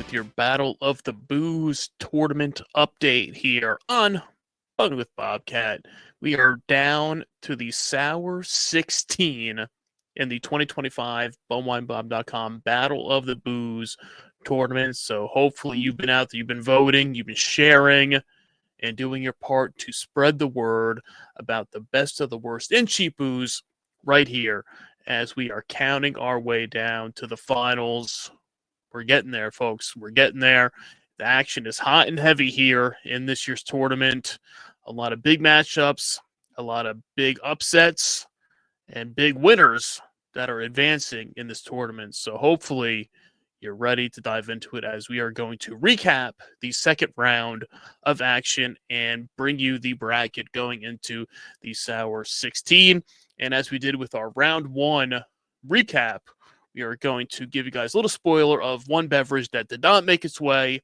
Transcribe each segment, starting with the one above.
with your Battle of the Booze tournament update here on Fun with Bobcat. We are down to the Sour 16 in the 2025 BumWineBob.com Battle of the Booze tournament. So hopefully you've been out there, you've been voting, you've been sharing, and doing your part to spread the word about the best of the worst in cheap booze right here as we are counting our way down to the finals. We're getting there, folks. We're getting there. The action is hot and heavy here in this year's tournament. A lot of big matchups, a lot of big upsets, and big winners that are advancing in this tournament. So hopefully you're ready to dive into it as we are going to recap the second round of action and bring you the bracket going into the Sour 16. And as we did with our round one recap, we are going to give you guys a little spoiler of one beverage that did not make its way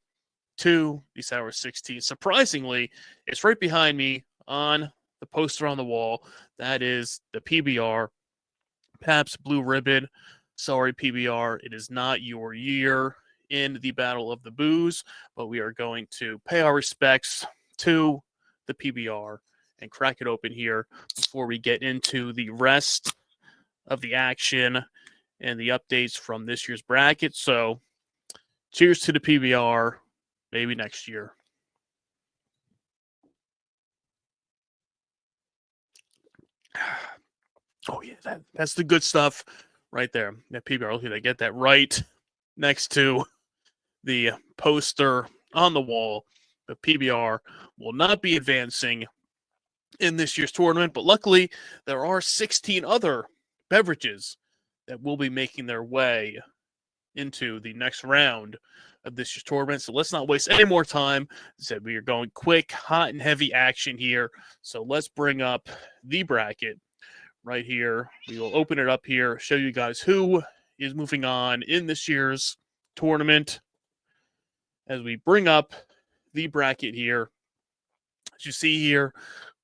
to the Sour 16. Surprisingly, it's right behind me on the poster on the wall. That is the PBR, Pabst Blue Ribbon. Sorry, PBR, it is not your year in the Battle of the Booze, but we are going to pay our respects to the PBR and crack it open here before we get into the rest of the action and the updates from this year's bracket. So cheers to the PBR, maybe next year. Oh, yeah, that's the good stuff right there. That PBR, look at that, get that right next to the poster on the wall. The PBR will not be advancing in this year's tournament, but luckily there are 16 other beverages that will be making their way into the next round of this year's tournament. So let's not waste any more time. As I said, we are going quick, hot, and heavy action here. So let's bring up the bracket right here. We will open it up here, show you guys who is moving on in this year's tournament. As we bring up the bracket here, as you see here,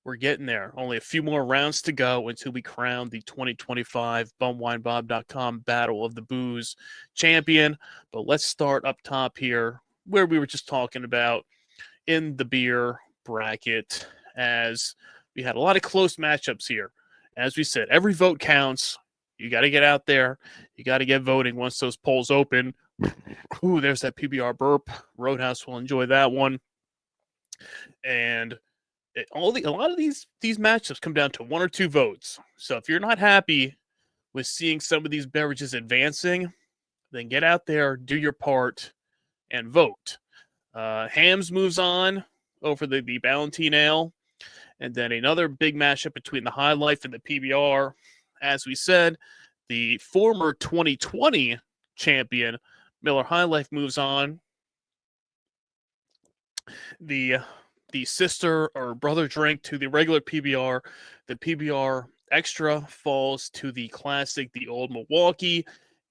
we're getting there. Only a few more rounds to go until we crown the 2025 BumWineBob.com Battle of the Booze champion. But let's start up top here, where we were just talking about in the beer bracket, as we had a lot of close matchups here. As we said, every vote counts. You got to get out there. You got to get voting once those polls open. Ooh, there's that PBR burp. Roadhouse will enjoy that one. And a lot of these matchups come down to one or two votes. So if you're not happy with seeing some of these beverages advancing, then get out there, do your part, and vote. Hams moves on over the Ballantine Ale, and then another big matchup between the High Life and the PBR. As we said, the former 2020 champion Miller High Life moves on. The sister or brother drink to the regular PBR. The PBR Extra falls to the classic, the Old Milwaukee.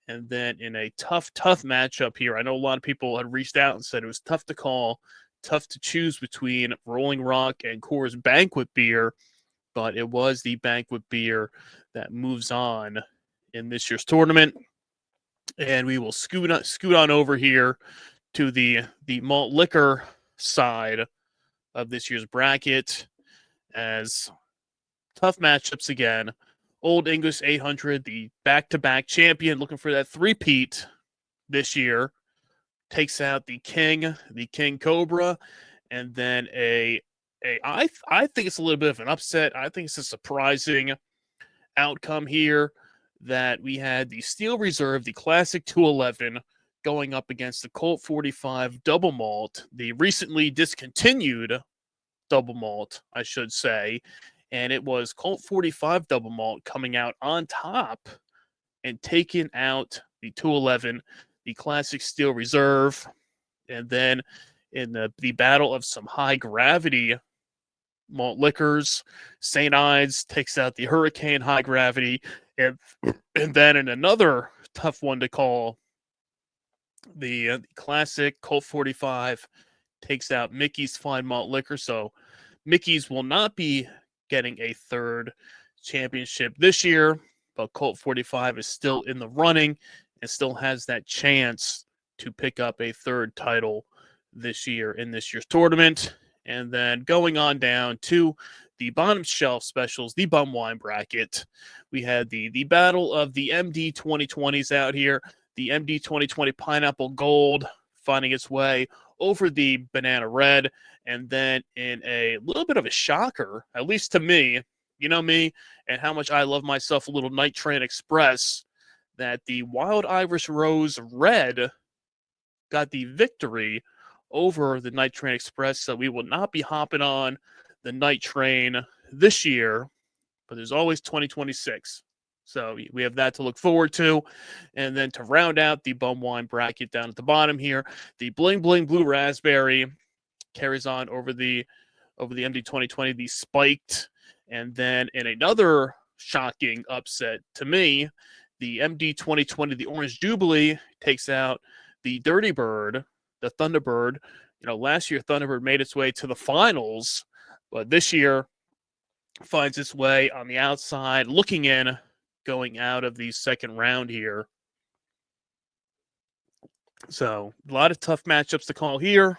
And then in a tough matchup here, I know a lot of people had reached out and said it was tough to call, tough to choose between Rolling Rock and Coors Banquet beer, but it was the Banquet beer that moves on in this year's tournament. And we will scoot on over here to the malt liquor side of this year's bracket, as tough matchups again. Old English 800, the back-to-back champion, looking for that three-peat this year, takes out the King Cobra, and then I think it's a little bit of an upset. I think it's a surprising outcome here that we had the Steel Reserve, the Classic 211, going up against the Colt 45 Double Malt, the recently discontinued Double Malt, I should say. And it was Colt 45 Double Malt coming out on top and taking out the 211, the Classic Steel Reserve. And then in the battle of some high gravity malt liquors, St. Ides takes out the Hurricane High Gravity. And then in another tough one to call, the Classic Colt 45 takes out Mickey's Fine Malt Liquor. So Mickey's will not be getting a third championship this year, but Colt 45 is still in the running and still has that chance to pick up a third title this year in this year's tournament. And then going on down to the bottom shelf specials, the bum wine bracket. We had the battle of the MD 2020s out here. The MD 2020 Pineapple Gold finding its way over the Banana Red. And then in a little bit of a shocker, at least to me, you know me and how much I love myself a little Night Train Express, that the Wild Irish Rose Red got the victory over the Night Train Express. So we will not be hopping on the Night Train this year, but there's always 2026. So we have that to look forward to. And then to round out the bum wine bracket down at the bottom here, the Bling Bling Blue Raspberry carries on over the MD 2020, the spiked. And then in another shocking upset to me, the MD 2020, the Orange Jubilee, takes out the Dirty Bird, the Thunderbird. You know, last year Thunderbird made its way to the finals, but this year finds its way on the outside, looking in, going out of the second round here. So a lot of tough matchups to call here.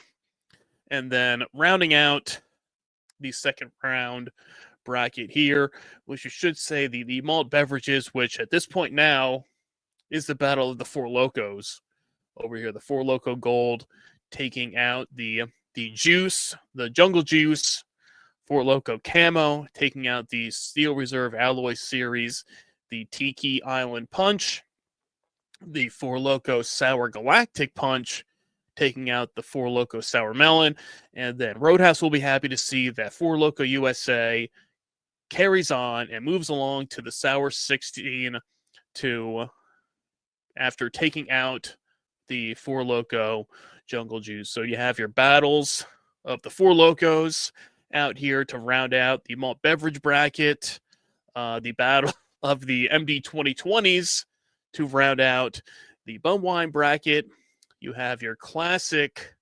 And then rounding out the second round bracket here, which you should say the malt beverages, which at this point now is the battle of the Four Locos. Over here, the Four Loco Gold taking out the juice, the Jungle Juice. Four Loco Camo taking out the Steel Reserve Alloy Series, the Tiki Island Punch. The Four Loco Sour Galactic Punch taking out the Four Loco Sour Melon. And then Roadhouse will be happy to see that Four Loco USA carries on and moves along to the Sour 16 after taking out the Four Loco Jungle Juice. So you have your battles of the Four Locos out here to round out the malt beverage bracket, the battle of the MD 2020s to round out the bum wine bracket. You have your classic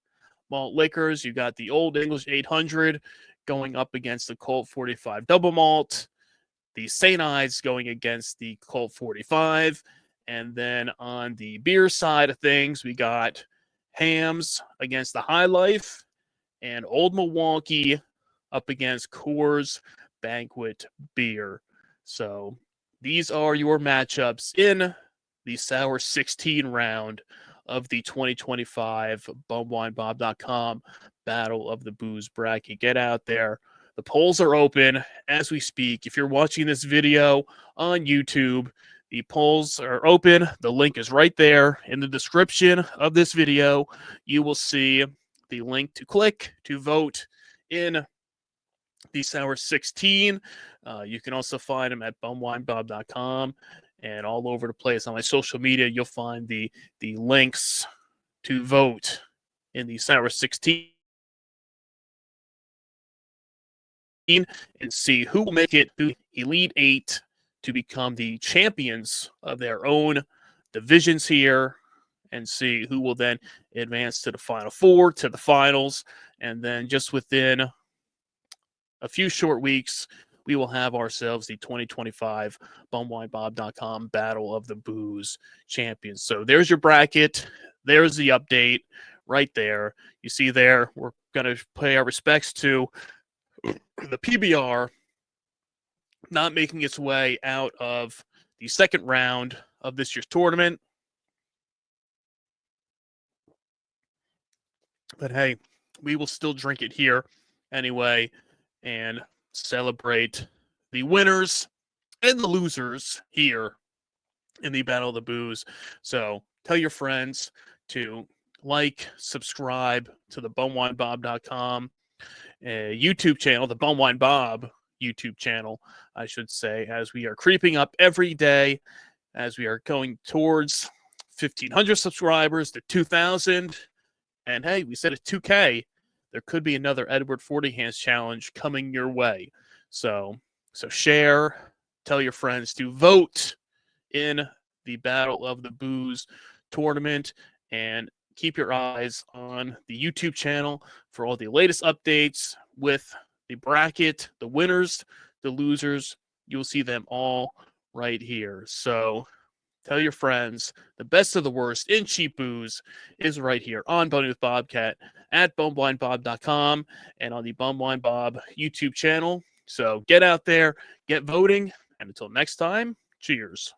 malt liquors. You got the Old English 800 going up against the Colt 45 double malt, the St. Ides going against the Colt 45. And then on the beer side of things, we got Hams against the High Life and Old Milwaukee up against Coors Banquet Beer. So these are your matchups in the Sour 16 round of the 2025 bumwinebob.com Battle of the Booze bracket. Get out there. The polls are open as we speak. If you're watching this video on YouTube, the polls are open. The link is right there in the description of this video. You will see the link to click to vote in the Sour 16. You can also find them at bumwinebob.com and all over the place on my social media. You'll find the links to vote in the Sour 16 and see who will make it to Elite 8 to become the champions of their own divisions here, and see who will then advance to the Final Four, to the finals. And then just within a few short weeks, we will have ourselves the 2025 bumwinebob.com Battle of the Booze champions. So there's your bracket. There's the update right there. You see there, we're going to pay our respects to the PBR not making its way out of the second round of this year's tournament. But hey, we will still drink it here anyway and celebrate the winners and the losers here in the Battle of the Booze. So tell your friends to like, subscribe to the bumwinebob.com YouTube channel, the Bumwine Bob YouTube channel, I should say, as we are creeping up every day, as we are going towards 1,500 subscribers to 2,000. And hey, we said at 2K, there could be another Edward 40 Hands challenge coming your way. So share, tell your friends to vote in the Battle of the Booze tournament, and keep your eyes on the YouTube channel for all the latest updates with the bracket, the winners, the losers. You'll see them all right here. So Tell your friends. The best of the worst in cheap booze is right here on Boning with Bobcat at boneblindbob.com and on the Bumblind Bob YouTube channel. So get out there, get voting, and until next time, cheers.